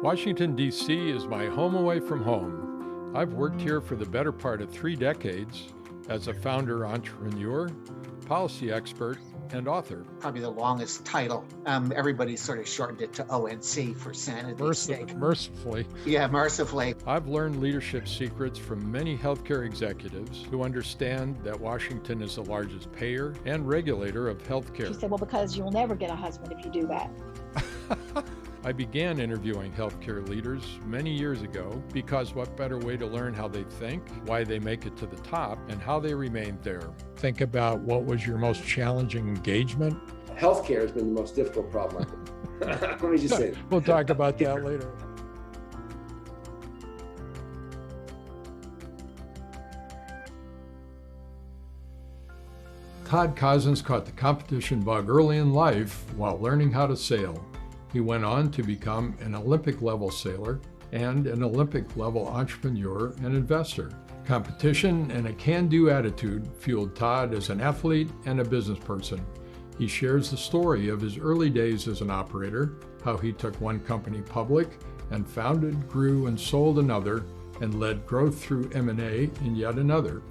Washington, D.C. is my home away from home. I've worked here for the better part of 3 decades as a founder, entrepreneur, policy expert, and author. Probably the longest title. Everybody sort of shortened it to ONC for sanity's sake. Mercifully. Yeah, mercifully. I've learned leadership secrets from many healthcare executives who understand that Washington is the largest payer and regulator of healthcare. She said, well, because you'll never get a husband if you do that. I began interviewing healthcare leaders many years ago because what better way to learn how they think, why they make it to the top, and how they remained there. Think about what was your most challenging engagement. Healthcare has been the most difficult problem, I think. Let me just say that. We'll talk about that later. Todd Cozzens caught the competition bug early in life while learning how to sail. He went on to become an Olympic-level sailor and an Olympic-level entrepreneur and investor. Competition and a can-do attitude fueled Todd as an athlete and a business person. He shares the story of his early days as an operator, how he took one company public and founded, grew, and sold another, and led growth through M&A in yet another.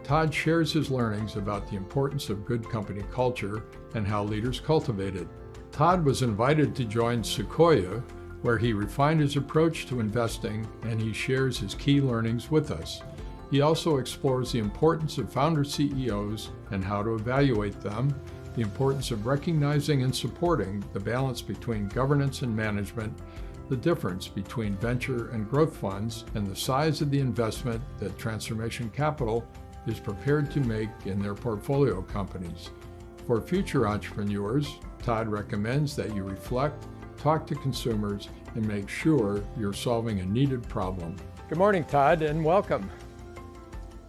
Todd shares his learnings about the importance of good company culture and how leaders cultivate it. Todd was invited to join Sequoia, where he refined his approach to investing, and he shares his key learnings with us. He also explores the importance of founder CEOs and how to evaluate them, the importance of recognizing and supporting the balance between governance and management, the difference between venture and growth funds, and the size of the investment that Transformation Capital is prepared to make in their portfolio companies. For future entrepreneurs, Todd recommends that you reflect, talk to consumers, and make sure you're solving a needed problem. Good morning, Todd, and welcome.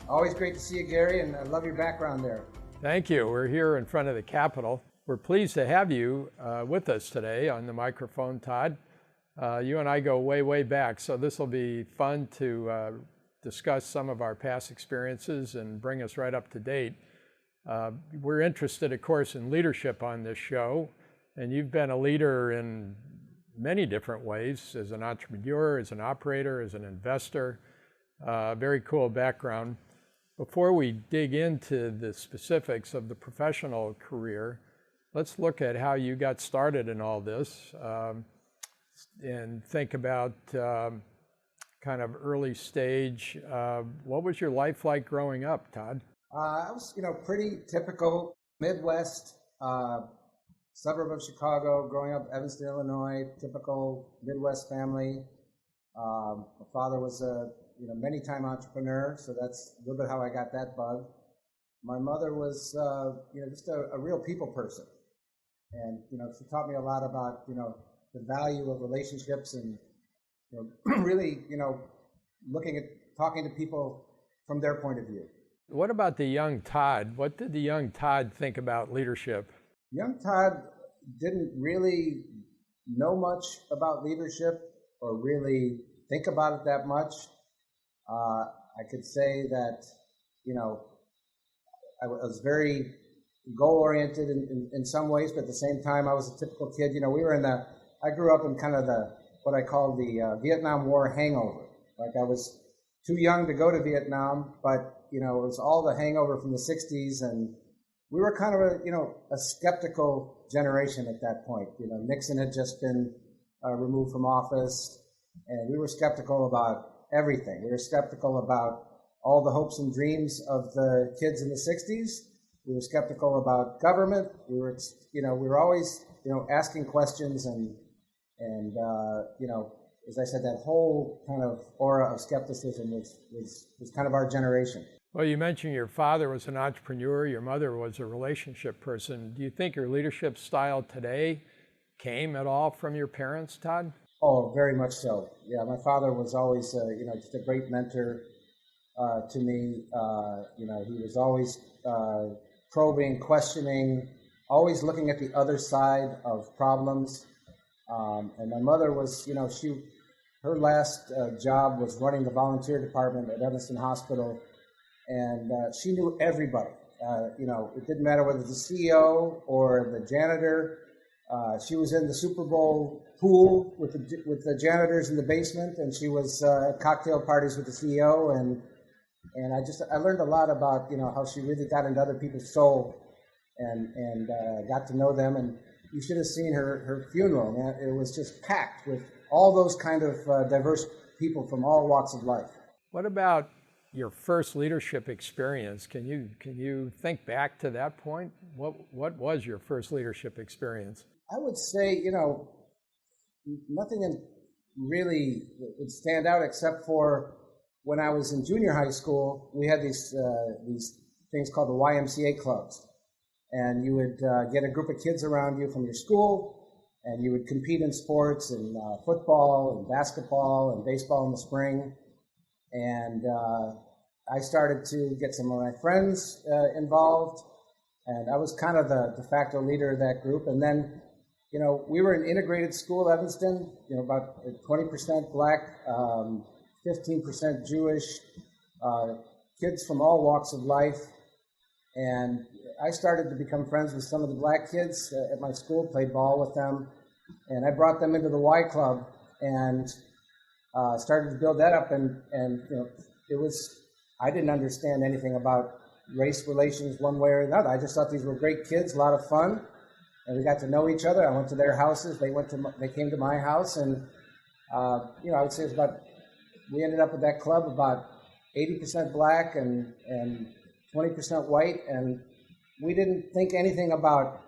Always great to see you, Gary, and I love your background there. Thank you. We're here in front of the Capitol. We're pleased to have you with us today on the microphone, Todd. You and I go way, way back, so this will be fun to discuss some of our past experiences and bring us right up to date. We're interested, of course, in leadership on this show, and you've been a leader in many different ways, as an entrepreneur, as an operator, as an investor. Very cool background. Before we dig into the specifics of the professional career, let's look at how you got started in all this and think about kind of early stage. What was your life like growing up, Todd? I was, pretty typical Midwest, suburb of Chicago, growing up Evanston, Illinois, typical Midwest family. My father was a, many-time entrepreneur, so that's a little bit how I got that bug. My mother was, just a real people person. And, she taught me a lot about, the value of relationships and, really, talking to people from their point of view. What about the young Todd? What did the young Todd think about leadership? Young Todd didn't really know much about leadership or really think about it that much. I could say that, I was very goal-oriented in some ways, but at the same time, I was a typical kid. I grew up in kind of what I call the Vietnam War hangover. Like I was too young to go to Vietnam, but it was all the hangover from the 60s, and we were kind of a skeptical generation at that point. Nixon had just been removed from office, and we were skeptical about everything. We were skeptical about all the hopes and dreams of the kids in the 60s. We were skeptical about government. We were always, asking questions and as I said, that whole kind of aura of skepticism was kind of our generation. Well, you mentioned your father was an entrepreneur, your mother was a relationship person. Do you think your leadership style today came at all from your parents, Todd? Oh, very much so. Yeah, my father was always, just a great mentor to me. He was always probing, questioning, always looking at the other side of problems. And my mother was, her last job was running the volunteer department at Evanston Hospital, and she knew everybody. It didn't matter whether the CEO or the janitor. She was in the Super Bowl pool with the janitors in the basement, and she was at cocktail parties with the CEO, and I learned a lot about how she really got into other people's soul, and got to know them. And you should have seen her funeral, man. It was just packed with all those kind of diverse people from all walks of life. What about your first leadership experience? Can you think back to that point? What was your first leadership experience? I would say, nothing really would stand out except for when I was in junior high school. We had these things called the YMCA clubs, and you would get a group of kids around you from your school, and you would compete in sports, and football and basketball and baseball in the spring. And I started to get some of my friends involved, and I was kind of the de facto leader of that group. And then, we were an integrated school, Evanston, about 20% Black, 15% Jewish, kids from all walks of life. And I started to become friends with some of the Black kids at my school, played ball with them, and I brought them into the Y Club and started to build that up. And I didn't understand anything about race relations one way or another. I just thought these were great kids, a lot of fun, and we got to know each other. I went to their houses, they came to my house, and I would say we ended up with that club about 80% Black and 20% white, and we didn't think anything about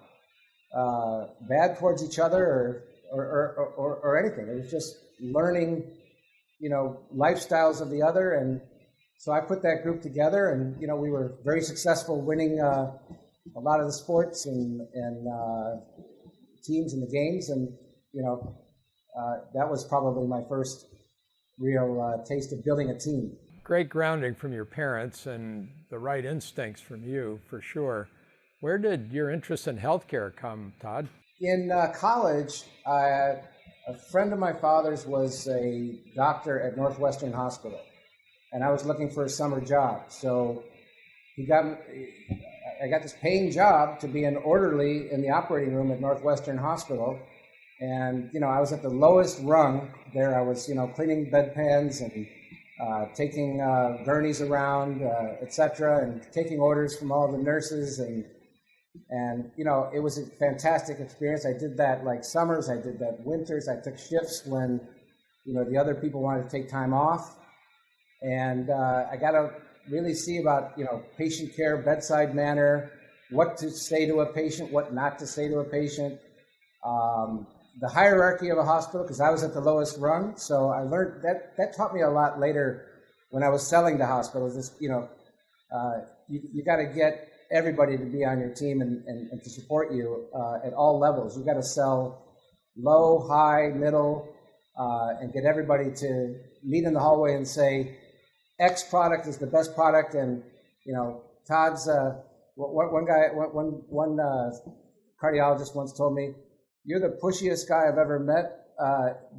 bad towards each other or anything. It was just learning, lifestyles of the other. And so I put that group together, and we were very successful, winning a lot of the sports and teams in the games. And that was probably my first real taste of building a team. Great grounding from your parents and the right instincts from you, for sure. Where did your interest in healthcare come, Todd? In college, a friend of my father's was a doctor at Northwestern Hospital, and I was looking for a summer job. So I got this paying job to be an orderly in the operating room at Northwestern Hospital. And, I was at the lowest rung there. I was, cleaning bedpans and taking gurneys around, etc., and taking orders from all the nurses. And it was a fantastic experience. I did that like summers. I did that winters. I took shifts when, the other people wanted to take time off. And I got to really see about, patient care, bedside manner, what to say to a patient, what not to say to a patient. The hierarchy of a hospital, because I was at the lowest rung. So I learned that taught me a lot later when I was selling to hospitals. You got to get everybody to be on your team and to support you at all levels. You got to sell low, high, middle, and get everybody to meet in the hallway and say, X product is the best product. And, Todd's, one cardiologist once told me, "You're the pushiest guy I've ever met,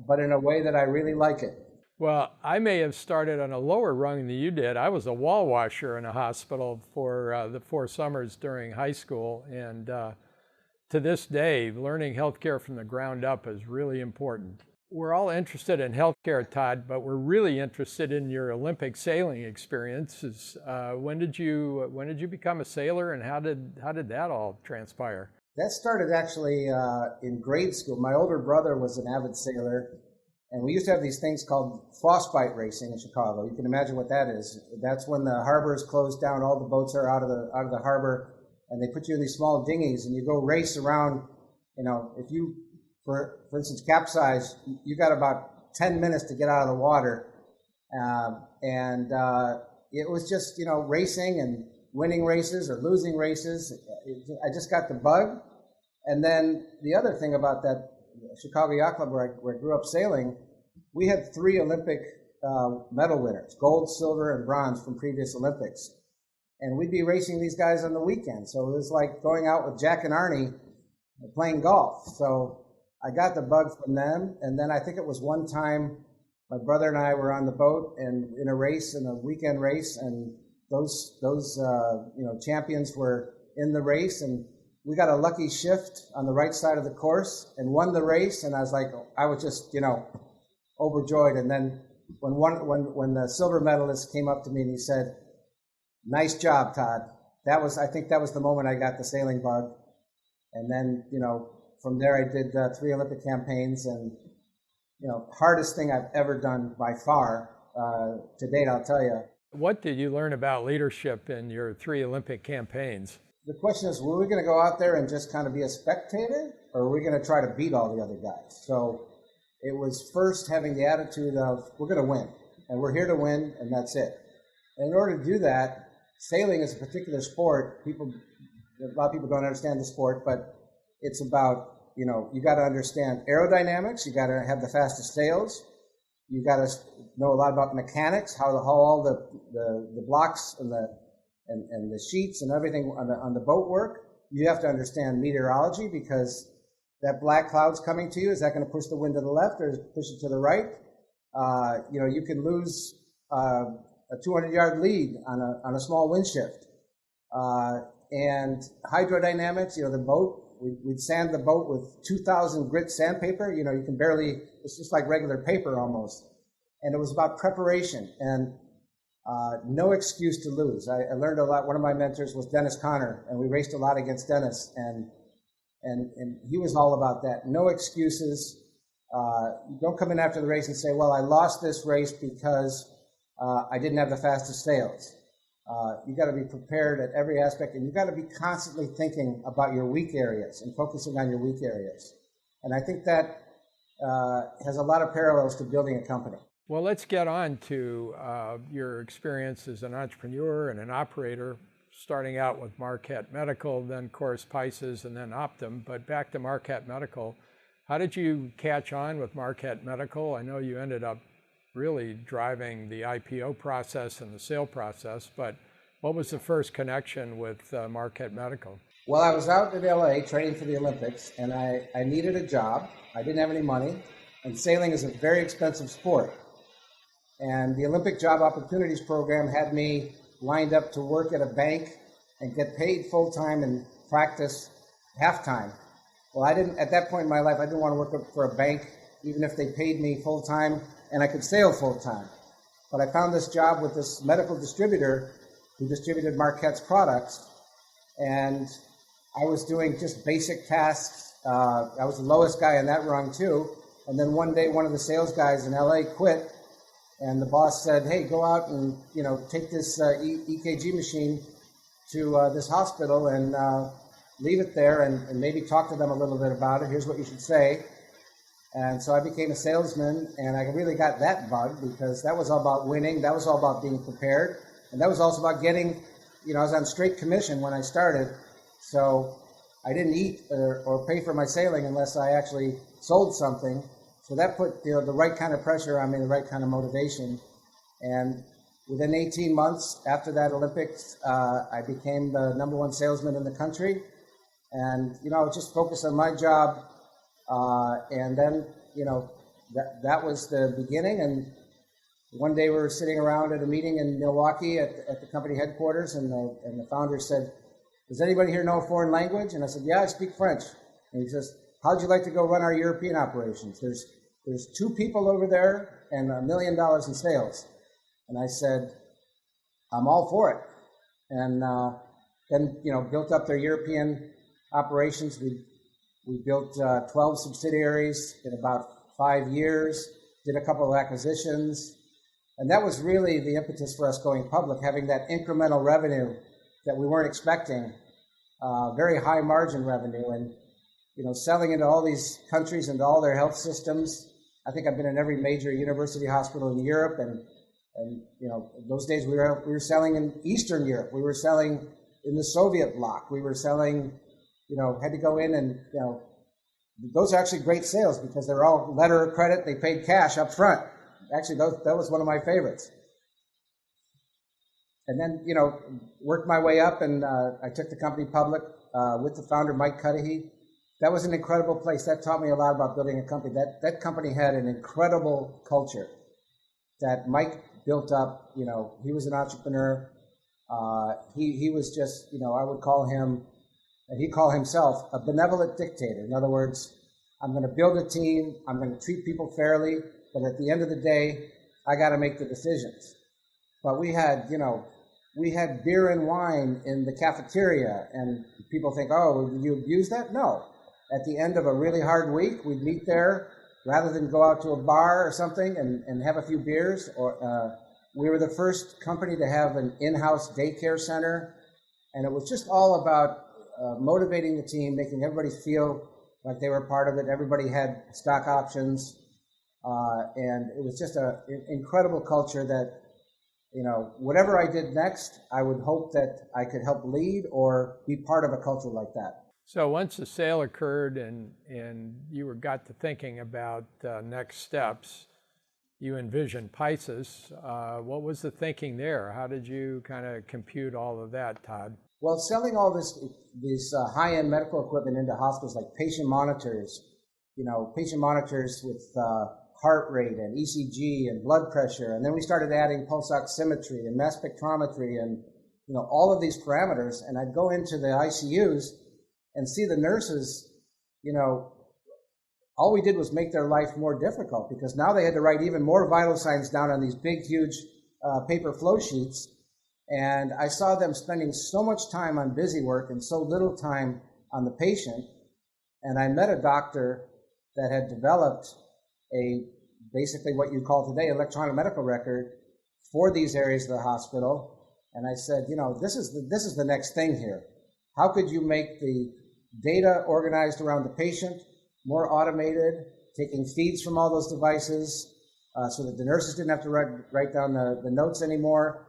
but in a way that I really like it." Well, I may have started on a lower rung than you did. I was a wall washer in a hospital for the 4 summers during high school. And to this day, learning healthcare from the ground up is really important. We're all interested in healthcare, Todd, but we're really interested in your Olympic sailing experiences. When did you become a sailor, and how did that all transpire? That started actually in grade school. My older brother was an avid sailor, and we used to have these things called frostbite racing in Chicago. You can imagine what that is. That's when the harbor is closed down, all the boats are out of the harbor, and they put you in these small dinghies, and you go race around. If you, for instance, capsize, you got about 10 minutes to get out of the water, and it was just racing and winning races or losing races. I just got the bug. And then the other thing about that Chicago Yacht Club where I grew up sailing, we had 3 Olympic medal winners, gold, silver, and bronze from previous Olympics. And we'd be racing these guys on the weekend. So it was like going out with Jack and Arnie playing golf. So I got the bug from them. And then I think it was one time my brother and I were on the boat and in a weekend race, and those champions were in the race, and we got a lucky shift on the right side of the course and won the race. And I was just, overjoyed. And then when the silver medalist came up to me and he said, "Nice job, Todd." I think that was the moment I got the sailing bug. And then, from there I did 3 Olympic campaigns, and, hardest thing I've ever done by far to date, I'll tell you. What did you learn about leadership in your 3 Olympic campaigns? The question is, were we going to go out there and just kind of be a spectator, or were we going to try to beat all the other guys? So it was first having the attitude of, we're going to win, and we're here to win, and that's it. And in order to do that, sailing is a particular sport. A lot of people don't understand the sport, but it's about, you got to understand aerodynamics, you got to have the fastest sails, you got to know a lot about mechanics, how all the blocks and the sheets and everything on the boat work. You have to understand meteorology, because that black cloud's coming to you. Is that going to push the wind to the left or push it to the right? You can lose a 200-yard lead on a small wind shift. And hydrodynamics, the boat, we'd sand the boat with 2,000 grit sandpaper. You can barely, it's just like regular paper almost. And it was about preparation and no excuse to lose. I learned a lot. One of my mentors was Dennis Conner, and we raced a lot against Dennis. And he was all about that. No excuses. Don't come in after the race and say, well, I lost this race because I didn't have the fastest sails. You got to be prepared at every aspect, and you got to be constantly thinking about your weak areas and focusing on your weak areas. And I think that has a lot of parallels to building a company. Well, let's get on to your experience as an entrepreneur and an operator, starting out with Marquette Medical, then, of course, Pisces, and then Optum. But back to Marquette Medical, how did you catch on with Marquette Medical? I know you ended up really driving the IPO process and the sale process, but what was the first connection with Marquette Medical? Well, I was out in LA training for the Olympics, and I needed a job. I didn't have any money, and sailing is a very expensive sport. And the Olympic Job Opportunities Program had me lined up to work at a bank and get paid full-time and practice half-time. Well, at that point in my life, I didn't want to work for a bank, even if they paid me full-time and I could sail full-time. But I found this job with this medical distributor who distributed Marquette's products, and I was doing just basic tasks. I was the lowest guy in that rung too. And then one day, one of the sales guys in LA quit, and the boss said, "Hey, go out and take this EKG machine to this hospital and leave it there, and maybe talk to them a little bit about it. Here's what you should say." And so I became a salesman, and I really got that bug, because that was all about winning. That was all about being prepared. And that was also about getting, I was on straight commission when I started. So I didn't eat or pay for my sailing unless I actually sold something. So that put the right kind of pressure on me, the right kind of motivation. And within 18 months after that Olympics, I became the #1 salesman in the country. And, I was just focused on my job. And then, that was the beginning. And one day we were sitting around at a meeting in Milwaukee at the company headquarters, and the founder said, "Does anybody here know a foreign language?" And I said, "Yeah, I speak French." And he says, "How'd you like to go run our European operations? There's 2 people over there and $1 million in sales." And I said, "I'm all for it." And then, built up their European operations. We built 12 subsidiaries in about 5 years, did a couple of acquisitions. And that was really the impetus for us going public, having that incremental revenue that we weren't expecting, very high margin revenue, and selling into all these countries and all their health systems. I think I've been in every major university hospital in Europe, and those days we were selling in Eastern Europe. We were selling in the Soviet bloc. We were selling, had to go in and those are actually great sales, because they're all letter of credit. They paid cash up front. Actually, that was one of my favorites. And then, worked my way up, and I took the company public with the founder, Mike Cudahy. That was an incredible place. That taught me a lot about building a company. That company had an incredible culture that Mike built up. He was an entrepreneur. He was just, I would call him And he called himself a benevolent dictator. In other words, I'm going to build a team, I'm going to treat people fairly, but at the end of the day, I got to make the decisions. But we had beer and wine in the cafeteria, and people think, oh, did you abuse that? No. At the end of a really hard week, we'd meet there rather than go out to a bar or something and have a few beers. We were the first company to have an in-house daycare center, and it was just all about motivating the team, making everybody feel like they were part of it. Everybody had stock options, and it was just an incredible culture that, whatever I did next, I would hope that I could help lead or be part of a culture like that. So once the sale occurred and you got to thinking about next steps, you envisioned Pisces. What was the thinking there? How did you kind of compute all of that, Todd? Well, selling all these high-end medical equipment into hospitals, like patient monitors with heart rate and ECG and blood pressure, and then we started adding pulse oximetry and mass spectrometry and all of these parameters. And I'd go into the ICUs and see the nurses, all we did was make their life more difficult, because now they had to write even more vital signs down on these big, huge paper flow sheets. And I saw them spending so much time on busy work and so little time on the patient. And I met a doctor that had developed basically what you call today electronic medical record for these areas of the hospital. And I said, this is the next thing here. How could you make the data organized around the patient more automated, taking feeds from all those devices so that the nurses didn't have to write down the notes anymore,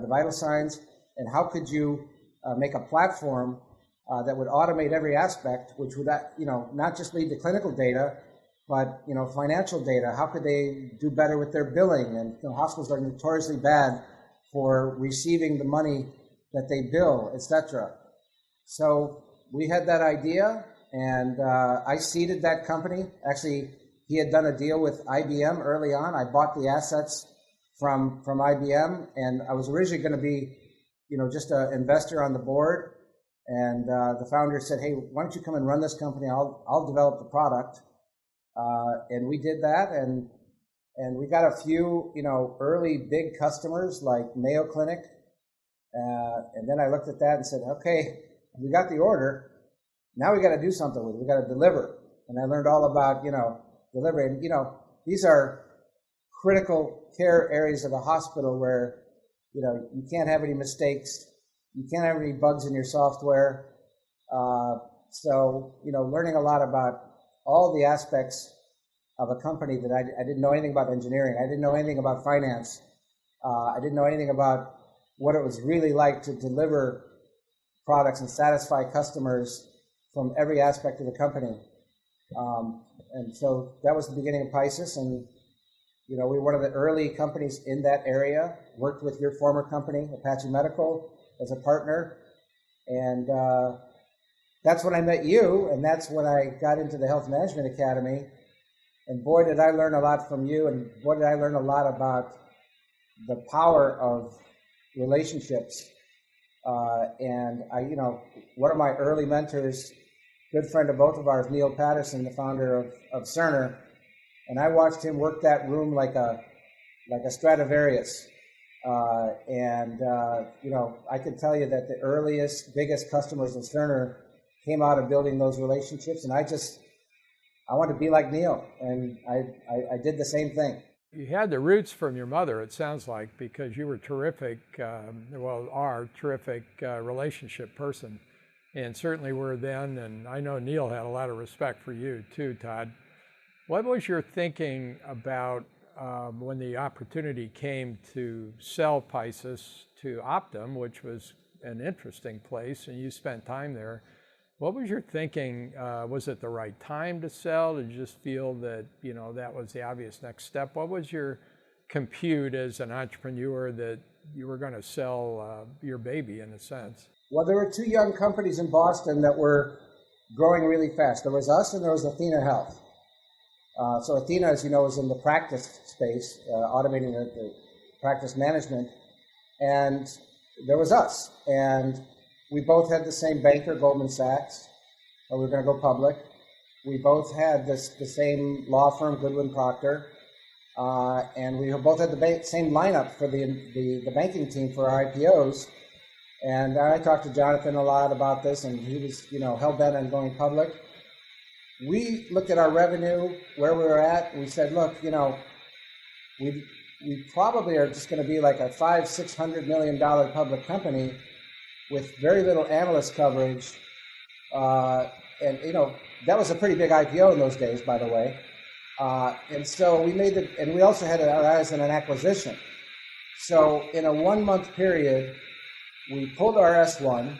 the vital signs? And how could you make a platform that would automate every aspect, which would not just lead to clinical data, but financial data? How could they do better with their billing? And hospitals are notoriously bad for receiving the money that they bill, etc. So we had that idea, and I seeded that company. Actually, he had done a deal with IBM early on. I bought the assets from IBM, and I was originally going to be, just an investor on the board. And the founder said, "Hey, why don't you come and run this company? I'll develop the product." And we did that, and we got a few, early big customers like Mayo Clinic. And then I looked at that and said, "Okay, we got the order. Now we got to do something with it. We got to deliver." And I learned all about, delivery. And, these are critical care areas of a hospital where, you can't have any mistakes. You can't have any bugs in your software. So, learning a lot about all the aspects of a company that I didn't know anything about engineering. I didn't know anything about finance. I didn't know anything about what it was really like to deliver products and satisfy customers from every aspect of the company. And so that was the beginning of Pisces. And, we were one of the early companies in that area, worked with your former company, Apache Medical, as a partner. And that's when I met you, and that's when I got into the Health Management Academy. And boy, did I learn a lot from you, and boy, did I learn a lot about the power of relationships. And one of my early mentors, good friend of both of ours, Neil Patterson, the founder of Cerner, and I watched him work that room like a Stradivarius. I can tell you that the earliest, biggest customers of Cerner came out of building those relationships, and I wanted to be like Neil, and I did the same thing. You had the roots from your mother, it sounds like, because you were terrific, are a terrific relationship person, and certainly were then, and I know Neil had a lot of respect for you too, Todd. What was your thinking about when the opportunity came to sell Pisces to Optum, which was an interesting place, and you spent time there? What was your thinking? Was it the right time to sell? Did you just feel that, that was the obvious next step? What was your compute as an entrepreneur that you were going to sell your baby, in a sense? Well, there were two young companies in Boston that were growing really fast. There was us and there was Athena Health. So Athena, as you know, is in the practice space, automating the practice management. And there was us. And We both had the same banker, Goldman Sachs. We were going to go public. We both had the same law firm, Goodwin Procter. And we both had the same lineup for the banking team for our IPOs. And I talked to Jonathan a lot about this, and he was, hell-bent on going public. We looked at our revenue, where we were at, and we said, look, we probably are just going to be like a $500-600 million public company with very little analyst coverage. And that was a pretty big IPO in those days, by the way. And so we made it, and we also had our eyes on an acquisition. So in a 1-month period, we pulled our S1,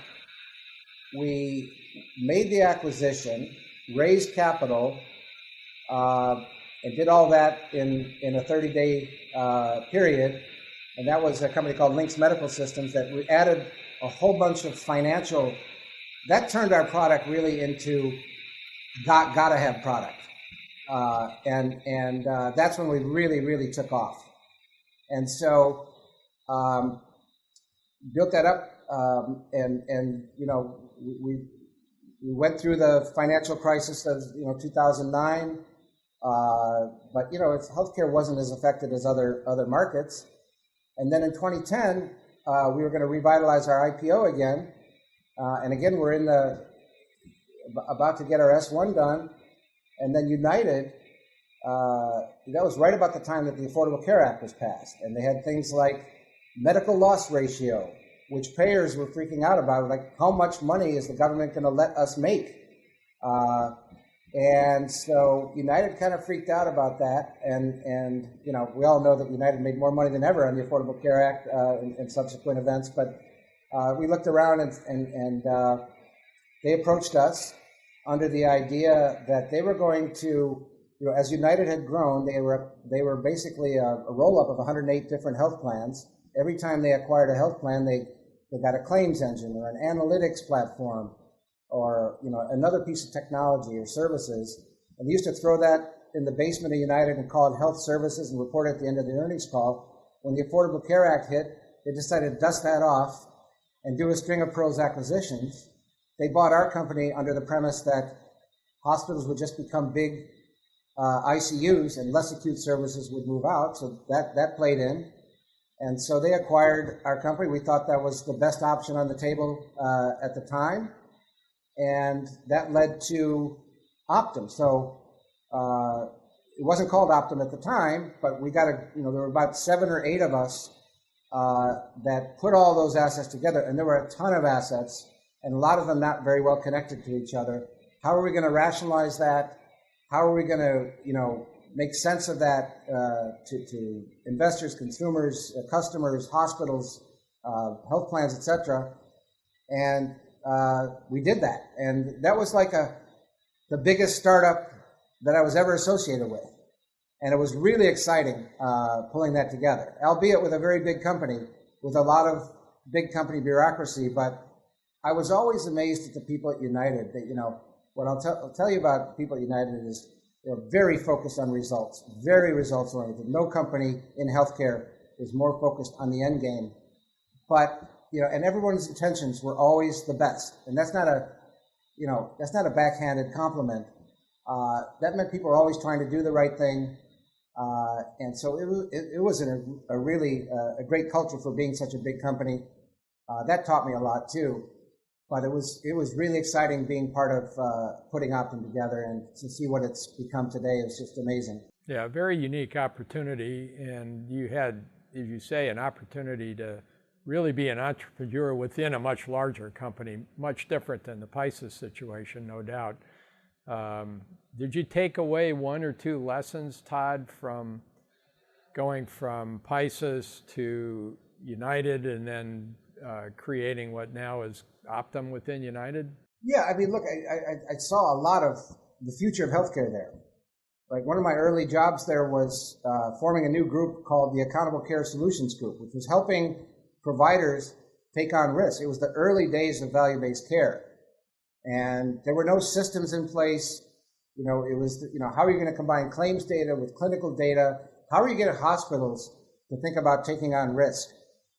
we made the acquisition, raised capital, and did all that in a 30-day period. And that was a company called Lynx Medical Systems that we added a whole bunch of financial, that turned our product really into gotta have product. And that's when we really, really took off. And so built that up, and we went through the financial crisis of 2009, but healthcare wasn't as affected as other markets. And then in 2010, we were going to revitalize our IPO again, and again we're about to get our S1 done, and then United. That was right about the time that the Affordable Care Act was passed, and they had things like medical loss ratio, which payers were freaking out about, like how much money is the government going to let us make? And so United kind of freaked out about that, and we all know that United made more money than ever on the Affordable Care Act and subsequent events. But we looked around, and they approached us under the idea that they were going to, as United had grown, they were basically a roll-up of 108 different health plans. Every time they acquired a health plan, they got a claims engine or an analytics platform or another piece of technology or services. And they used to throw that in the basement of United and call it health services and report at the end of the earnings call. When the Affordable Care Act hit, they decided to dust that off and do a string of pros acquisitions. They bought our company under the premise that hospitals would just become big ICUs and less acute services would move out. So that played in. And so they acquired our company. We thought that was the best option on the table at the time. And that led to Optum. So it wasn't called Optum at the time, but we got there were about 7 or 8 of us that put all those assets together. And there were a ton of assets, and a lot of them not very well connected to each other. How are we going to rationalize that? How are we going to, make sense of that to investors, consumers, customers, hospitals, health plans, etc.? And we did that, and that was like the biggest startup that I was ever associated with, and it was really exciting pulling that together, albeit with a very big company with a lot of big company bureaucracy. But I was always amazed at the people at United. That what I'll tell you about people at United is they're very focused on results, very results oriented. No company in healthcare is more focused on the end game, but and everyone's intentions were always the best, and that's not a backhanded compliment. That meant people were always trying to do the right thing, and so it was a really great culture for being such a big company. That taught me a lot too, but it was really exciting being part of putting Optum together, and to see what it's become today is just amazing. Yeah, a very unique opportunity, and you had, as you say, an opportunity to really be an entrepreneur within a much larger company, much different than the Pisces situation, no doubt. Did you take away 1 or 2 lessons, Todd, from going from Pisces to United and then creating what now is Optum within United? Yeah, I mean, look, I saw a lot of the future of healthcare there. Like one of my early jobs there was forming a new group called the Accountable Care Solutions Group, which was helping providers take on risk. It was the early days of value-based care, and there were no systems in place. It was how are you going to combine claims data with clinical data? How are you getting hospitals to think about taking on risk?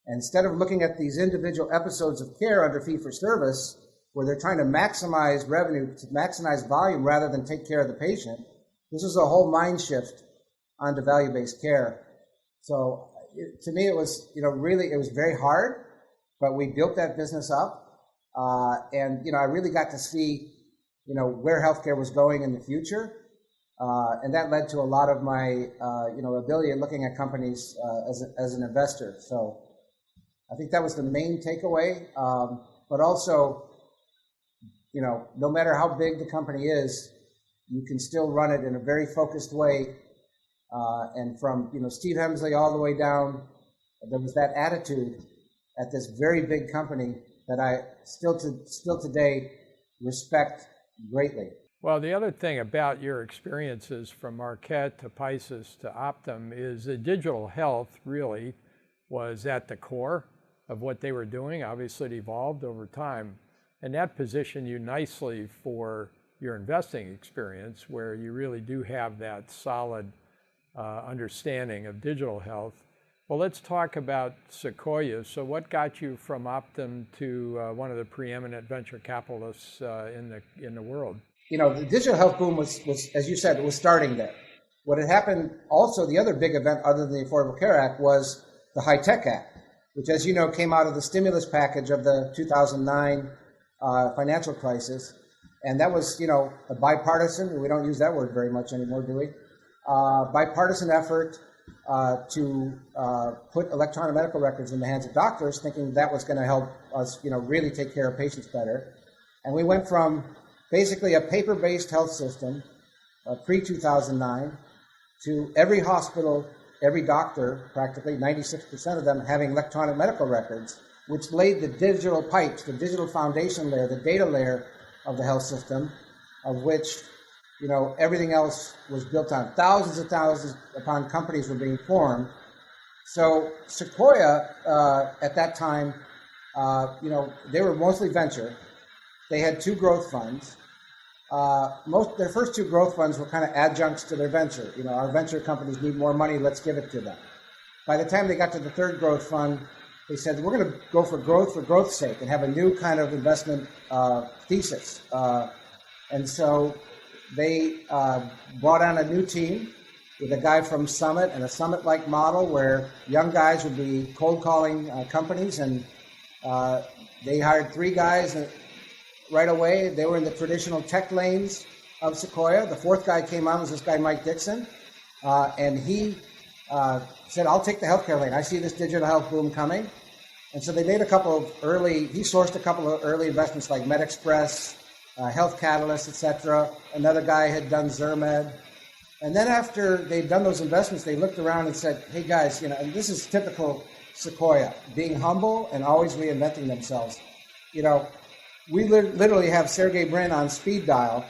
And instead of looking at these individual episodes of care under fee-for-service, where they're trying to maximize revenue, to maximize volume rather than take care of the patient, this is a whole mind shift onto value-based care. So to me, it was, really, it was very hard, but we built that business up. And I really got to see, where healthcare was going in the future. And that led to a lot of my, ability in looking at companies as an investor. So I think that was the main takeaway. But also, no matter how big the company is, you can still run it in a very focused way. And from, Steve Hemsley all the way down, there was that attitude at this very big company that I still today respect greatly. Well, the other thing about your experiences from Marquette to Pisces to Optum is that digital health really was at the core of what they were doing. Obviously, it evolved over time. And that positioned you nicely for your investing experience, where you really do have that solid understanding of digital health. Well, let's talk about Sequoia. So what got you from Optum to one of the preeminent venture capitalists in the world? The digital health boom was, as you said, it was starting there. What had happened also, the other big event other than the Affordable Care Act was the High Tech Act, which, as you know, came out of the stimulus package of the 2009 financial crisis. And that was, a bipartisan, we don't use that word very much anymore, do we? Bipartisan effort to put electronic medical records in the hands of doctors, thinking that was going to help us, really take care of patients better. And we went from basically a paper-based health system, pre-2009, to every hospital, every doctor, practically 96% of them having electronic medical records, which laid the digital pipes, the digital foundation layer, the data layer of the health system, of which everything else was built on. Thousands upon companies were being formed. So Sequoia, at that time, they were mostly venture. They had 2 growth funds. Their first 2 growth funds were kind of adjuncts to their venture. Our venture companies need more money, let's give it to them. By the time they got to the 3rd growth fund, they said, we're going to go for growth's sake, and have a new kind of investment thesis. And so they brought on a new team with a guy from Summit and a Summit-like model where young guys would be cold calling companies, and they hired 3 guys right away. They were in the traditional tech lanes of Sequoia. The 4th guy came on, was this guy Mike Dixon, and he said, I'll take the healthcare lane. I see this digital health boom coming. And so they made he sourced a couple of early investments like MedExpress, Health Catalyst, etc. Another guy had done Zermed. And then after they'd done those investments, they looked around and said, hey guys, and this is typical Sequoia, being humble and always reinventing themselves. We literally have Sergey Brin on speed dial,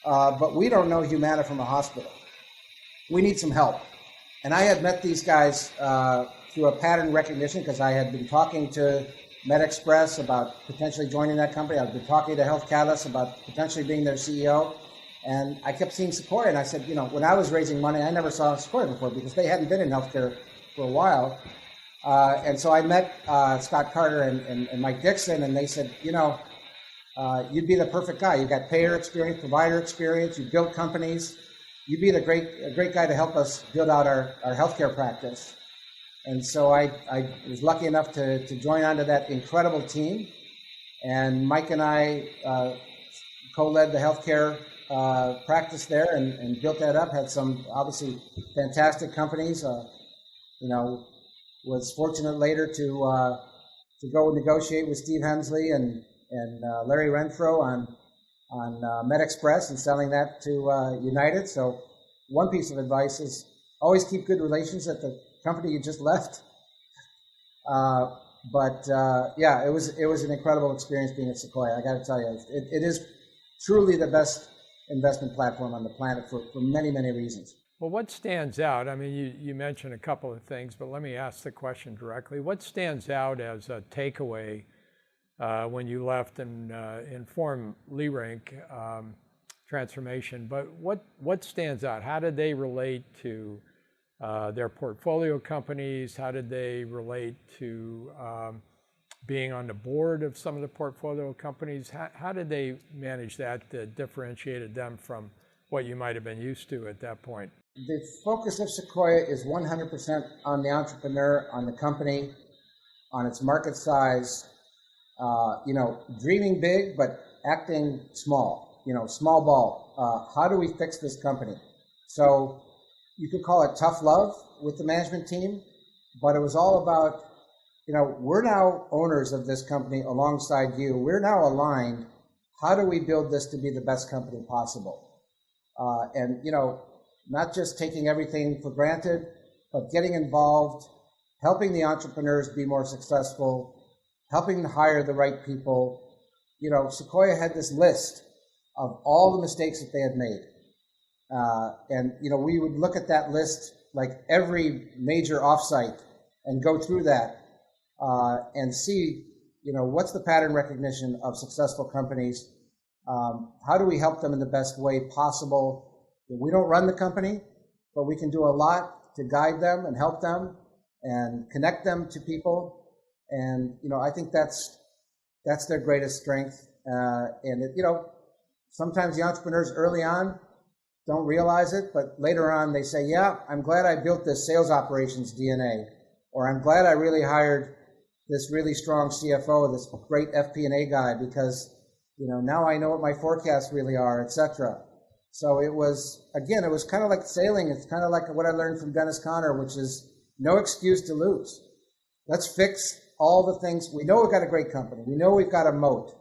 but we don't know Humana from a hospital. We need some help. And I had met these guys through a pattern recognition, because I had been talking to MedExpress about potentially joining that company. I'd been talking to Health Catalyst about potentially being their CEO. And I kept seeing Sequoia, and I said, when I was raising money, I never saw Sequoia before because they hadn't been in healthcare for a while. And so I met Scott Carter and Mike Dixon, and they said, you'd be the perfect guy. You've got payer experience, provider experience, you've built companies. You'd be a great guy to help us build out our healthcare practice. And so I was lucky enough to join onto that incredible team. And Mike and I co-led the healthcare practice there and built that up, had some obviously fantastic companies. Was fortunate later to go negotiate with Steve Hemsley and Larry Renfro on MedExpress and selling that to United. So one piece of advice is always keep good relations at the company you just left. Yeah, it was an incredible experience being at Sequoia. I got to tell you, it is truly the best investment platform on the planet for many, many reasons. Well, what stands out? I mean, you mentioned a couple of things, but let me ask the question directly. What stands out as a takeaway when you left and informed Leerink Transformation? But what stands out? How did they relate to their portfolio companies? How did they relate to being on the board of some of the portfolio companies? How did they manage that differentiated them from what you might have been used to at that point? The focus of Sequoia is 100% on the entrepreneur, on the company, on its market size, dreaming big, but acting small, small ball. How do we fix this company? So you could call it tough love with the management team, but it was all about, we're now owners of this company alongside you. We're now aligned. How do we build this to be the best company possible? And not just taking everything for granted, but getting involved, helping the entrepreneurs be more successful, helping to hire the right people. Sequoia had this list of all the mistakes that they had made. And we would look at that list like every major offsite and go through that and see, what's the pattern recognition of successful companies? How do we help them in the best way possible? We don't run the company, but we can do a lot to guide them and help them and connect them to people. And, I think that's their greatest strength. Sometimes the entrepreneurs early on don't realize it, but later on they say, yeah, I'm glad I built this sales operations DNA, or I'm glad I really hired this really strong CFO, this great FP&A guy, because, now I know what my forecasts really are, etc. So it was kind of like sailing. It's kind of like what I learned from Dennis Conner, which is no excuse to lose. Let's fix all the things. We know we've got a great company. We know we've got a moat.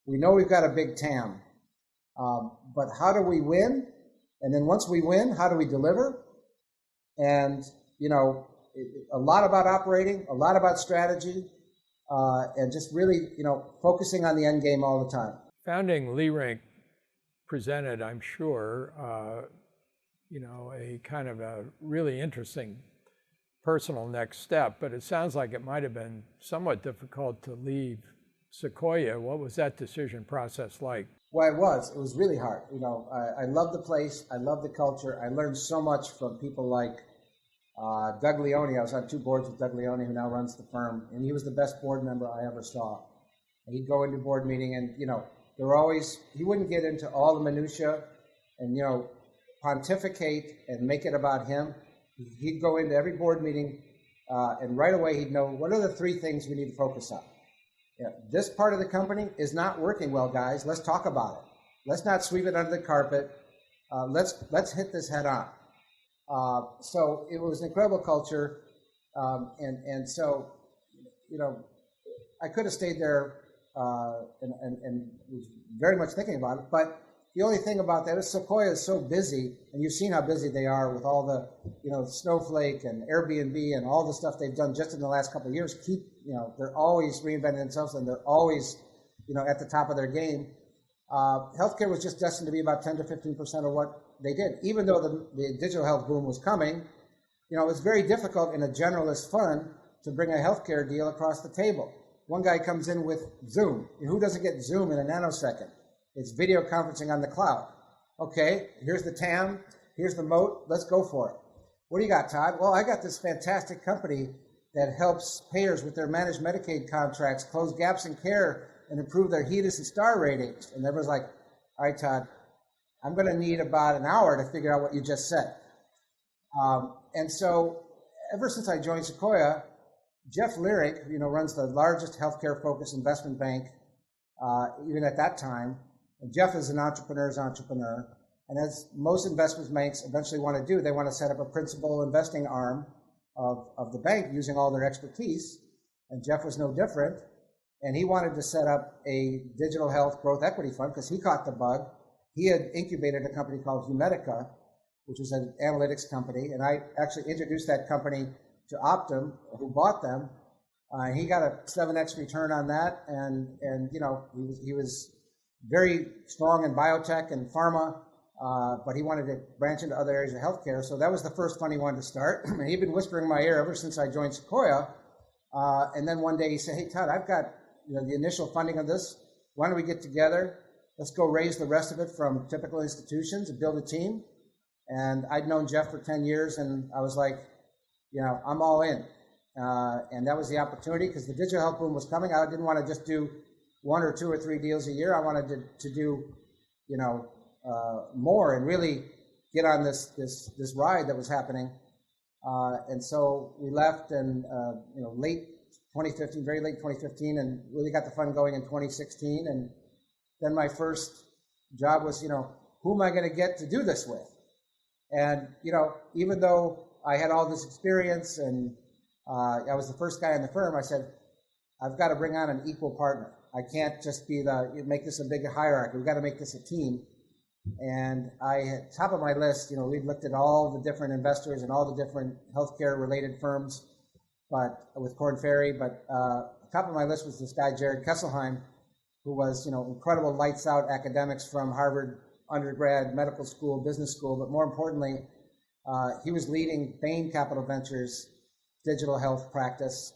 We know we've got a big TAM. But how do we win? And then once we win, how do we deliver? And, a lot about operating, a lot about strategy, and just really, focusing on the end game all the time. Founding Leerink presented, I'm sure, a kind of a really interesting personal next step, but it sounds like it might have been somewhat difficult to leave Sequoia. What was that decision process like? Well, it was really hard. I love the place. I love the culture. I learned so much from people like Doug Leone. I was on 2 boards with Doug Leone, who now runs the firm, and he was the best board member I ever saw. And he'd go into board meeting and, he wouldn't get into all the minutia and, pontificate and make it about him. He'd go into every board meeting and right away he'd know, what are the 3 things we need to focus on? This part of the company is not working well, guys. Let's talk about it. Let's not sweep it under the carpet. Let's hit this head on. So it was an incredible culture. And so, I could have stayed there and was very much thinking about it. But the only thing about that is Sequoia is so busy, and you've seen how busy they are with all the, Snowflake and Airbnb and all the stuff they've done just in the last couple of years. They're always reinventing themselves, and they're always, at the top of their game. Healthcare was just destined to be about 10 to 15% of what they did. Even though the digital health boom was coming, it's very difficult in a generalist fund to bring a healthcare deal across the table. One guy comes in with Zoom. Who doesn't get Zoom in a nanosecond? It's video conferencing on the cloud. Okay, here's the TAM, here's the moat, let's go for it. What do you got, Todd? Well, I got this fantastic company that helps payers with their managed Medicaid contracts close gaps in care and improve their HEDIS and STAR ratings. And everyone's like, all right, Todd, I'm going to need about an hour to figure out what you just said. And so ever since I joined Sequoia, Jeff Leerink, runs the largest healthcare-focused investment bank, even at that time. And Jeff is an entrepreneur's entrepreneur. And as most investment banks eventually want to do, they want to set up a principal investing arm of the bank using all their expertise. And Jeff was no different. And he wanted to set up a digital health growth equity fund because he caught the bug. He had incubated a company called Humedica, which was an analytics company. And I actually introduced that company to Optum, who bought them. He got a 7x return on that. And he was very strong in biotech and pharma, but he wanted to branch into other areas of healthcare. So that was the first fund he wanted to start. And he'd been whispering in my ear ever since I joined Sequoia. And then one day he said, hey, Todd, I've got the initial funding of this. Why don't we get together? Let's go raise the rest of it from typical institutions and build a team. And I'd known Jeff for 10 years, and I was like, I'm all in. And that was the opportunity because the digital health boom was coming. I didn't want to just do 1 or 2 or 3 deals a year. I wanted to do, more and really get on this ride that was happening. And so we left and, late 2015, very late 2015, and really got the fun going in 2016. And then my first job was, who am I going to get to do this with? And, even though I had all this experience and I was the first guy in the firm, I said, I've got to bring on an equal partner. I can't just make this a big hierarchy. We've got to make this a team. And top of my list, we've looked at all the different investors and all the different healthcare related firms, but with Korn Ferry, but top of my list was this guy, Jared Kesselheim, who was, incredible lights out academics from Harvard undergrad, medical school, business school, but more importantly, he was leading Bain Capital Ventures digital health practice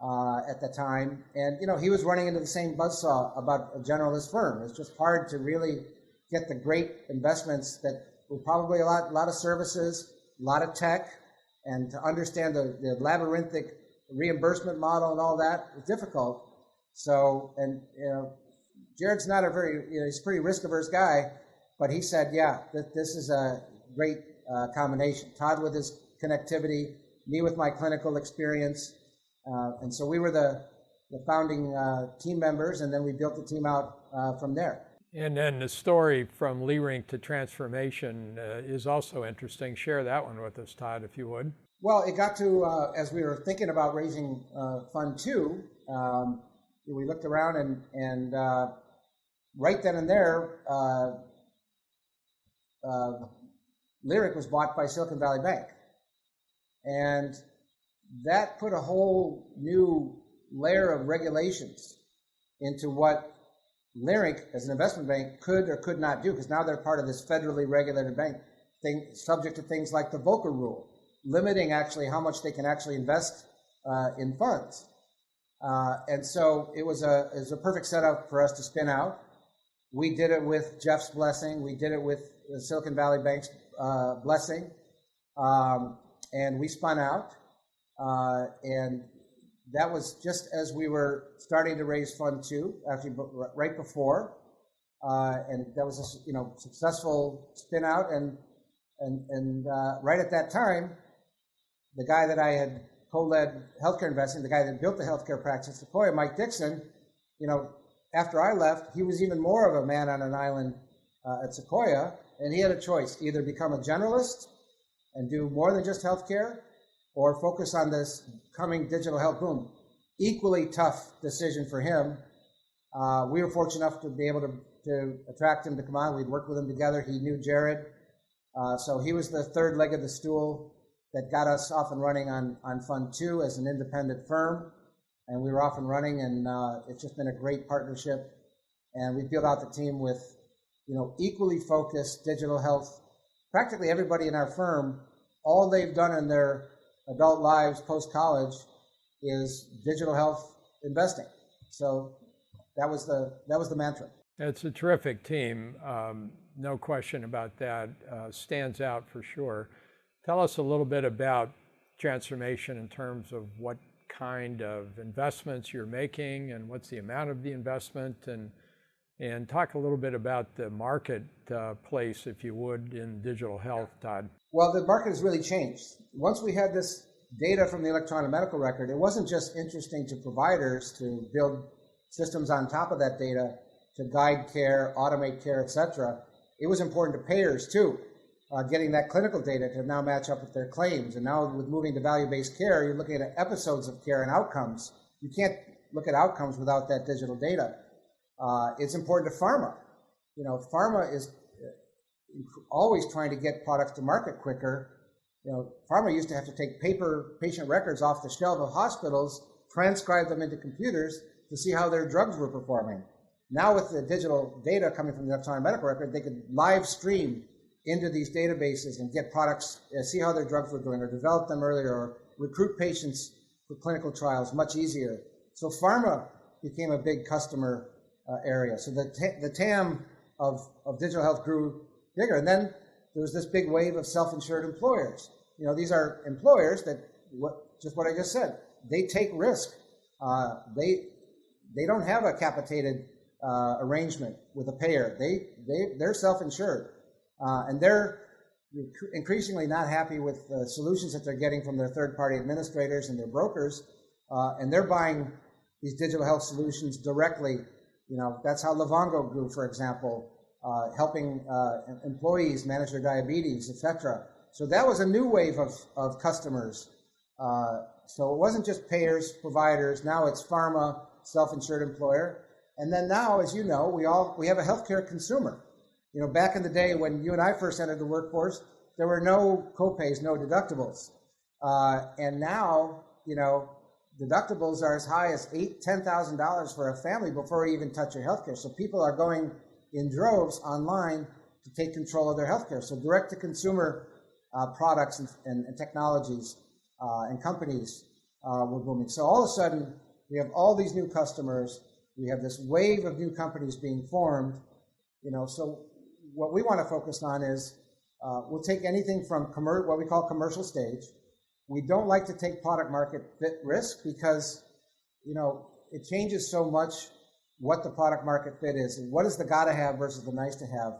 at the time. And, he was running into the same buzzsaw about a generalist firm. It's just hard to really get the great investments that were probably a lot of services, a lot of tech, and to understand the labyrinthic reimbursement model and all that was difficult. So, and, Jared's not a very, he's a pretty risk-averse guy, but he said, this is a great combination. Todd with his connectivity, me with my clinical experience. And so we were the founding team members, and then we built the team out from there. And then the story from Leerink to transformation is also interesting. Share that one with us, Todd, if you would. Well, it got to, as we were thinking about raising Fund 2, we looked around and right then and there, Leerink was bought by Silicon Valley Bank. And that put a whole new layer of regulations into what Leerink, as an investment bank, could or could not do, because now they're part of this federally regulated bank, subject to things like the Volcker rule, limiting actually how much they can actually invest in funds. And so it was a perfect setup for us to spin out. We did it with Jeff's blessing. We did it with the Silicon Valley Bank's blessing. And we spun out. And that was just as we were starting to raise Fund 2, actually right before. And that was a successful spin out. And right at that time, the guy that I had co-led healthcare investing, the guy that built the healthcare practice, Sequoia, Mike Dixon, after I left, he was even more of a man on an island at Sequoia, and he had a choice: either become a generalist and do more than just healthcare, or focus on this coming digital health boom. Equally tough decision for him. We were fortunate enough to be able to attract him to come on. We'd worked with him together. He knew Jared. So he was the third leg of the stool that got us off and running on Fund 2 as an independent firm. And we were off and running, and it's just been a great partnership. And we built out the team with, equally focused digital health. Practically everybody in our firm, all they've done in their adult lives post-college is digital health investing. So that was the mantra. It's a terrific team. No question about that. Stands out for sure. Tell us a little bit about transformation in terms of what kind of investments you're making and what's the amount of the investment, and talk a little bit about the marketplace, if you would, in digital health, Todd. Well, the market has really changed. Once we had this data from the electronic medical record, it wasn't just interesting to providers to build systems on top of that data to guide care, automate care, etc. It was important to payers too, getting that clinical data to now match up with their claims. And now with moving to value-based care, you're looking at episodes of care and outcomes. You can't look at outcomes without that digital data. It's important to pharma. Pharma is always trying to get products to market quicker. Pharma used to have to take paper patient records off the shelf of hospitals, transcribe them into computers to see how their drugs were performing. Now with the digital data coming from the electronic medical record, they could live stream into these databases and get products, see how their drugs were doing, or develop them earlier, or recruit patients for clinical trials much easier. So pharma became a big customer area. So the TAM of digital health grew bigger. And then there was this big wave of self-insured employers. These are employers that what I just said. They take risk. They don't have a capitated arrangement with a payer. They're self-insured, and they're increasingly not happy with the solutions that they're getting from their third-party administrators and their brokers, and they're buying these digital health solutions directly. That's how Livongo grew, for example, helping employees manage their diabetes, etc. So that was a new wave of customers. So it wasn't just payers, providers. Now it's pharma, self-insured employer. And then now, as you know, we have a healthcare consumer. Back in the day when you and I first entered the workforce, there were no copays, no deductibles. And now, deductibles are as high as $10,000 for a family before you even touch your healthcare. So people are going in droves online to take control of their healthcare. So direct-to-consumer products and technologies and companies were booming. So all of a sudden, we have all these new customers. We have this wave of new companies being formed. So what we want to focus on is we'll take anything from what we call commercial stage. We don't like to take product market fit risk because, it changes so much what the product market fit is and what is the gotta have versus the nice to have.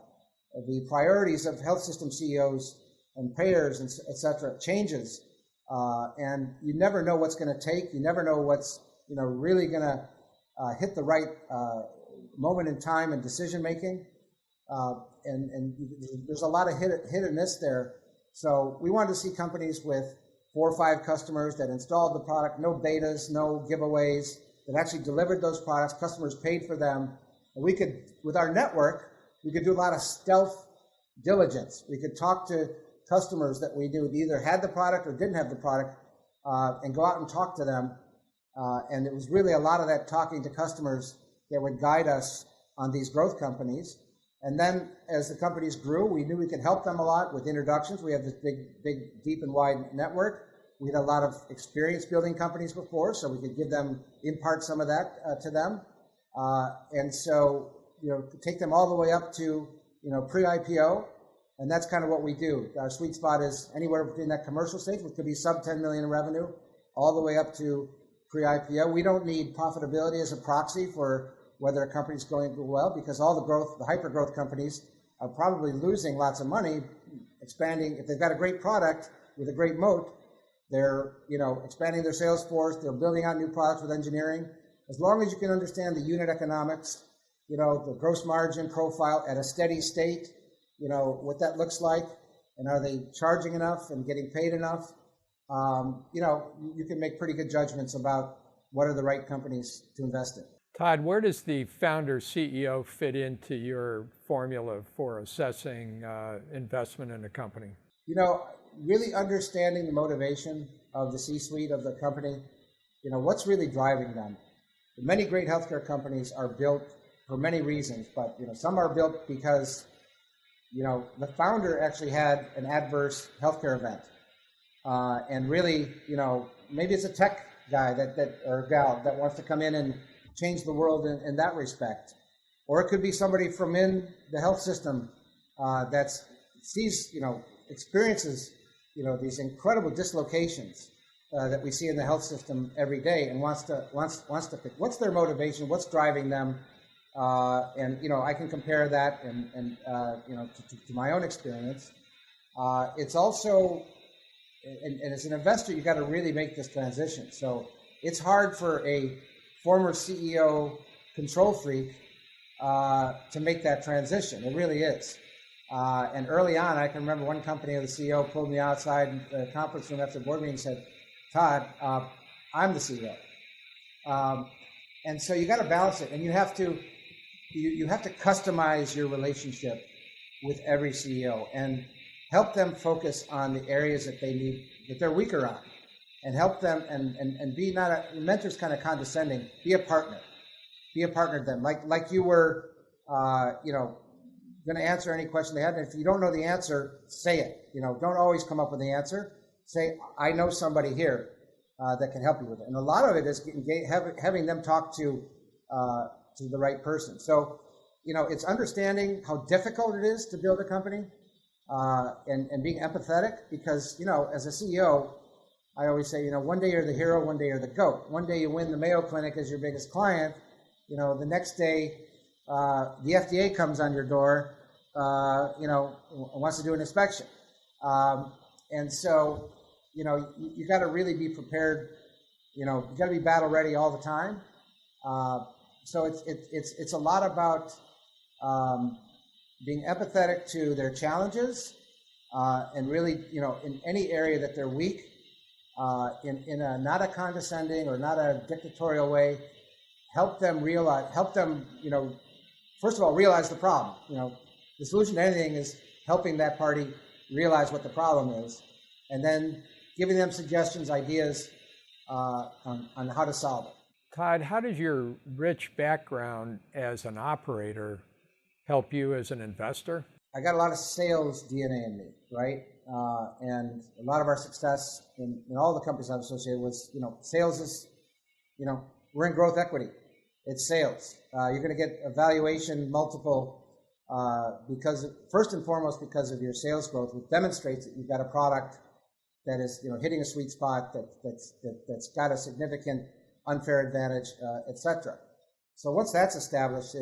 The priorities of health system CEOs and payers, and et cetera, changes. And you never know what's going to take. You never know what's, really going to hit the right moment in time and decision making. And there's a lot of hit and miss there. So we wanted to see companies with 4 or 5 customers that installed the product, no betas, no giveaways, that actually delivered those products. Customers paid for them. And we could, with our network, we could do a lot of stealth diligence. We could talk to customers that we knew either had the product or didn't have the product and go out and talk to them. And it was really a lot of that talking to customers that would guide us on these growth companies. And then as the companies grew, we knew we could help them a lot with introductions. We have this big, deep and wide network. We had a lot of experience building companies before, so we could impart some of that to them. And so, take them all the way up to, pre-IPO. And that's kind of what we do. Our sweet spot is anywhere between that commercial stage, which could be sub 10 million in revenue, all the way up to pre-IPO. We don't need profitability as a proxy for whether a company's going well, because all the hyper-growth companies are probably losing lots of money, expanding. If they've got a great product with a great moat, they're expanding their sales force, they're building out new products with engineering. As long as you can understand the unit economics, the gross margin profile at a steady state, what that looks like, and are they charging enough and getting paid enough, you can make pretty good judgments about what are the right companies to invest in. Todd, where does the founder CEO fit into your formula for assessing investment in a company? Really understanding the motivation of the C-suite of the company, what's really driving them. Many great healthcare companies are built for many reasons, but some are built because the founder actually had an adverse healthcare event, and really, maybe it's a tech guy or gal that wants to come in and change the world in that respect, or it could be somebody from in the health system that sees, experiences, these incredible dislocations that we see in the health system every day, and wants to pick what's their motivation, what's driving them. And I can compare that and to my own experience. It's also, and as an investor, you got to really make this transition. So it's hard for a former CEO control freak to make that transition. It really is. And early on, I can remember one company, the CEO pulled me outside the conference room after the board meeting and said, "Todd, I'm the CEO." And so you got to balance it, and you have to customize your relationship with every CEO and help them focus on the areas that they need, that they're weaker on, and help them and be not a mentor's kind of condescending. Be a partner to them, like you were, going to answer any question they had. And if you don't know the answer, say it. Don't always come up with the answer. Say, I know somebody here that can help you with it. And a lot of it is having them talk to the right person. So, it's understanding how difficult it is to build a company and being empathetic, because, as a CEO, I always say, you know, one day you're the hero, one day you're the GOAT. One day you win the Mayo Clinic as your biggest client. You know, the next day the FDA comes on your door, you know, wants to do an inspection. And so, you know, you got to really be prepared. You know, you got to be battle ready all the time. So it's a lot about being empathetic to their challenges and really, you know, in any area that they're weak, in a not a condescending or not a dictatorial way, help them, you know, first of all, realize the problem. You know, the solution to anything is helping that party realize what the problem is, and then giving them suggestions, ideas on how to solve it. Todd, how does your rich background as an operator help you as an investor? I got a lot of sales DNA in me, right? And a lot of our success in all the companies I'm associated with, you know, sales is, you know, we're in growth equity. It's sales. You're going to get a valuation multiple because, first and foremost, because of your sales growth, which demonstrates that you've got a product that is, you know, hitting a sweet spot that's got a significant unfair advantage, etc. So once that's established,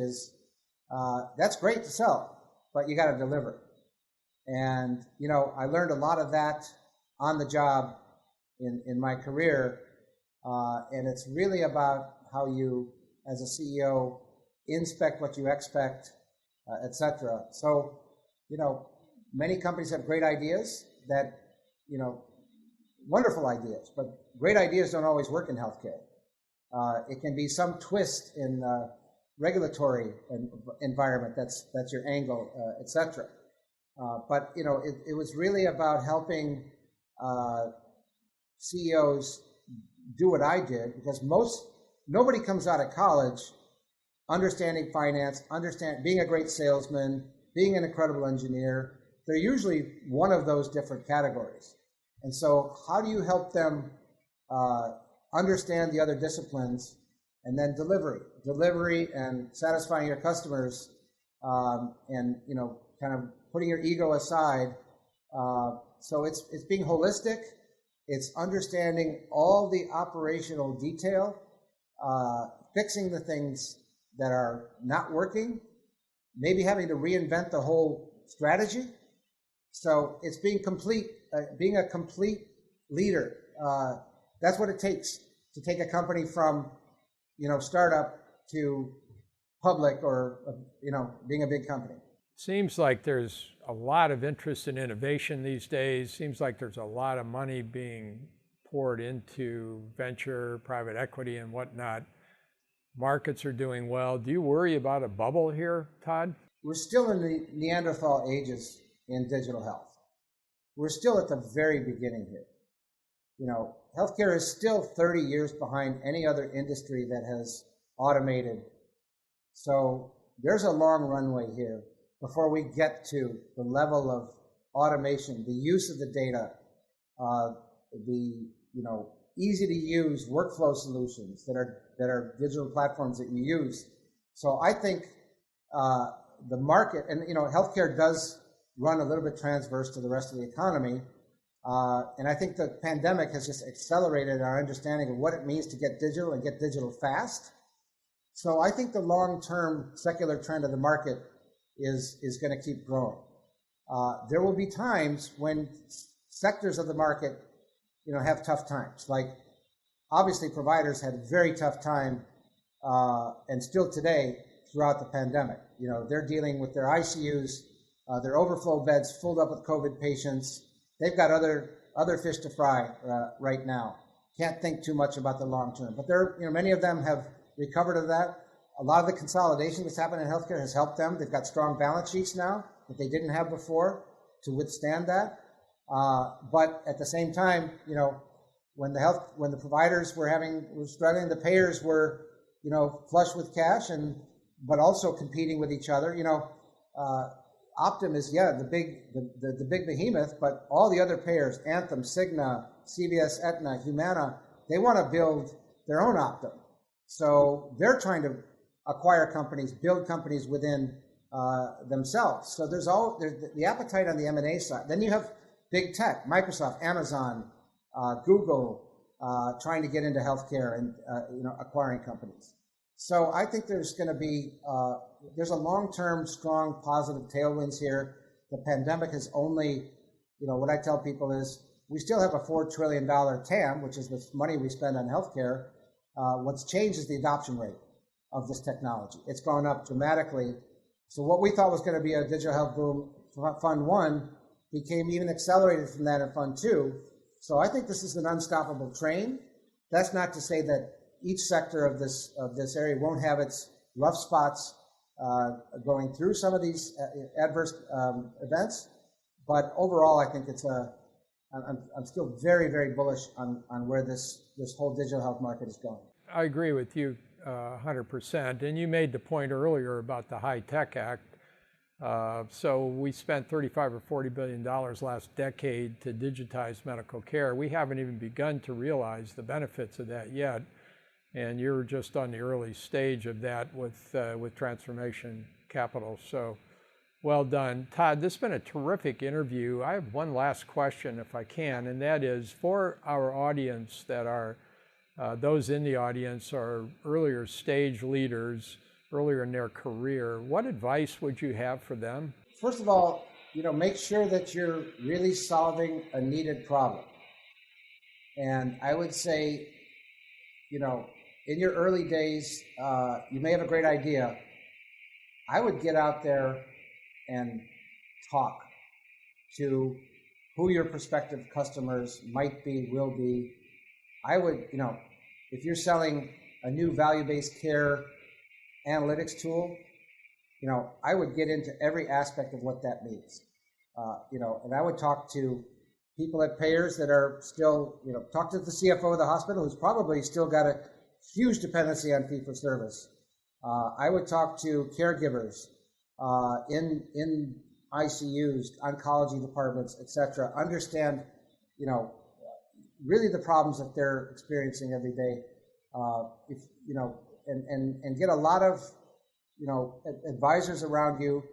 that's great to sell, but you got to deliver. And you know, I learned a lot of that on the job in my career, and it's really about how you, as a CEO, inspect what you expect, etc. So, you know, many companies have great ideas that, you know, wonderful ideas, but great ideas don't always work in healthcare. It can be some twist in regulatory environment that's your angle, etc. But you know, it was really about helping CEOs do what I did, because nobody comes out of college understanding finance, being a great salesman, being an incredible engineer. They're usually one of those different categories. And so how do you help them understand the other disciplines, and then delivery and satisfying your customers, and, you know, kind of putting your ego aside. So it's being holistic. It's understanding all the operational detail, fixing the things that are not working, maybe having to reinvent the whole strategy. So it's being being a complete leader. That's what it takes to take a company from, you know, startup to public, or, you know, being a big company. Seems like there's a lot of interest in innovation these days. Seems like there's a lot of money being poured into venture, private equity, and whatnot. Markets are doing well. Do you worry about a bubble here, Todd? We're still in the Neanderthal ages in digital health. We're still at the very beginning here. You know, healthcare is still 30 years behind any other industry that has automated. So there's a long runway here before we get to the level of automation, the use of the data, the, you know, easy to use workflow solutions that are digital platforms that you use. So I think the market, and, you know, healthcare does run a little bit transverse to the rest of the economy. And I think the pandemic has just accelerated our understanding of what it means to get digital and get digital fast. So I think the long-term secular trend of the market is going to keep growing. There will be times when sectors of the market, you know, have tough times. Like, obviously, providers had a very tough time, and still today throughout the pandemic. You know, they're dealing with their ICUs, their overflow beds filled up with COVID patients. They've got other fish to fry right now. Can't think too much about the long term. But you know, many of them have recovered of that. A lot of the consolidation that's happened in healthcare has helped them. They've got strong balance sheets now that they didn't have before to withstand that. But at the same time, you know, when the providers were struggling, the payers were, you know, flush with cash, but also competing with each other. You know, Optum is the big behemoth, but all the other payers, Anthem, Cigna, CVS, Aetna, Humana, they want to build their own Optum. So they're trying to acquire companies, build companies within themselves. So there's the appetite on the M&A side. Then you have big tech, Microsoft, Amazon, Google trying to get into healthcare and acquiring companies. So I think there's going to be there's a long-term, strong, positive tailwinds here. The pandemic has only, what I tell people is we still have a $4 trillion TAM, which is the money we spend on healthcare. What's changed is the adoption rate of this technology. It's gone up dramatically. So what we thought was going to be a digital health boom, Fund 1, became even accelerated from that in Fund 2. So I think this is an unstoppable train. That's not to say that each sector of this area won't have its rough spots going through some of these adverse events, but overall, I think I'm still very, very bullish on where this whole digital health market is going. I agree with you 100%. And you made the point earlier about the High Tech Act. So we spent $35 or $40 billion last decade to digitize medical care. We haven't even begun to realize the benefits of that yet. And you're just on the early stage of that with Transformation Capital. So well done. Todd, this has been a terrific interview. I have one last question, if I can, and that is for our audience that are, those in the audience are earlier stage leaders, earlier in their career. What advice would you have for them? First of all, make sure that you're really solving a needed problem. And I would say, in your early days, you may have a great idea. I would get out there and talk to who your prospective customers might be, will be. I would, if you're selling a new value-based care analytics tool, I would get into every aspect of what that means. And I would talk to people at payers that are still, talk to the CFO of the hospital who's probably still got a huge dependency on fee-for-service. I would talk to caregivers in ICUs, oncology departments, et cetera. Understand, really the problems that they're experiencing every day. And get a lot of, advisors around you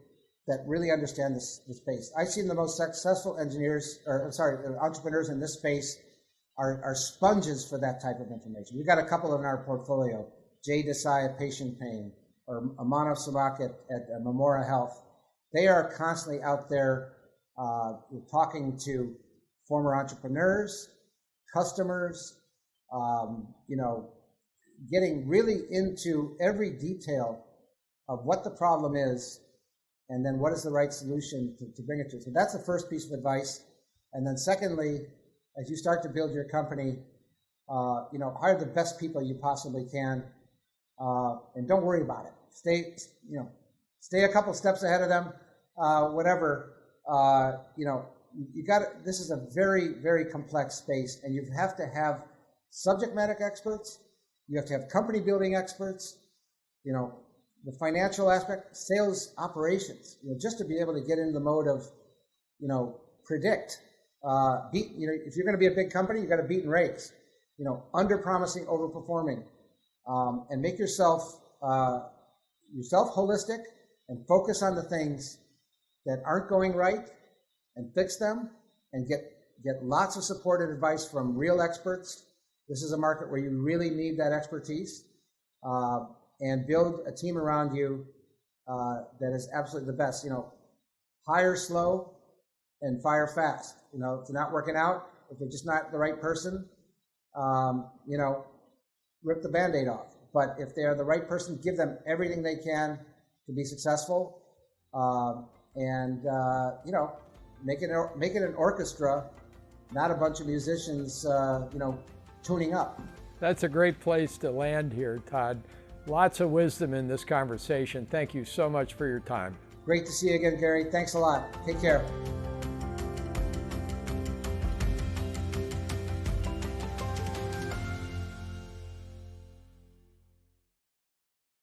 that really understand this space. I've seen the most successful entrepreneurs in this space are sponges for that type of information. We've got a couple in our portfolio, Jay Desai at PatientPing or Amano Sabak at Memora Health. They are constantly out there talking to former entrepreneurs, customers, getting really into every detail of what the problem is and then what is the right solution to bring it to. So that's the first piece of advice. And then secondly, as you start to build your company, hire the best people you possibly can, and don't worry about it. Stay a couple steps ahead of them, whatever. This is a very, very complex space, and you have to have subject matter experts. You have to have company building experts, the financial aspect, sales operations, just to be able to get into the mode of, predict, if you're going to be a big company, you got to beat and raise, under promising, over performing, and make yourself holistic and focus on the things that aren't going right and fix them and get lots of support and advice from real experts. This is a market where you really need that expertise, and build a team around you that is absolutely the best. Hire slow and fire fast. If you're not working out, if you're just not the right person, rip the Band-Aid off. But if they're the right person, give them everything they can to be successful, and make it an orchestra, not a bunch of musicians, tuning up. That's a great place to land here, Todd. Lots of wisdom in this conversation. Thank you so much for your time. Great to see you again, Gary. Thanks a lot. Take care.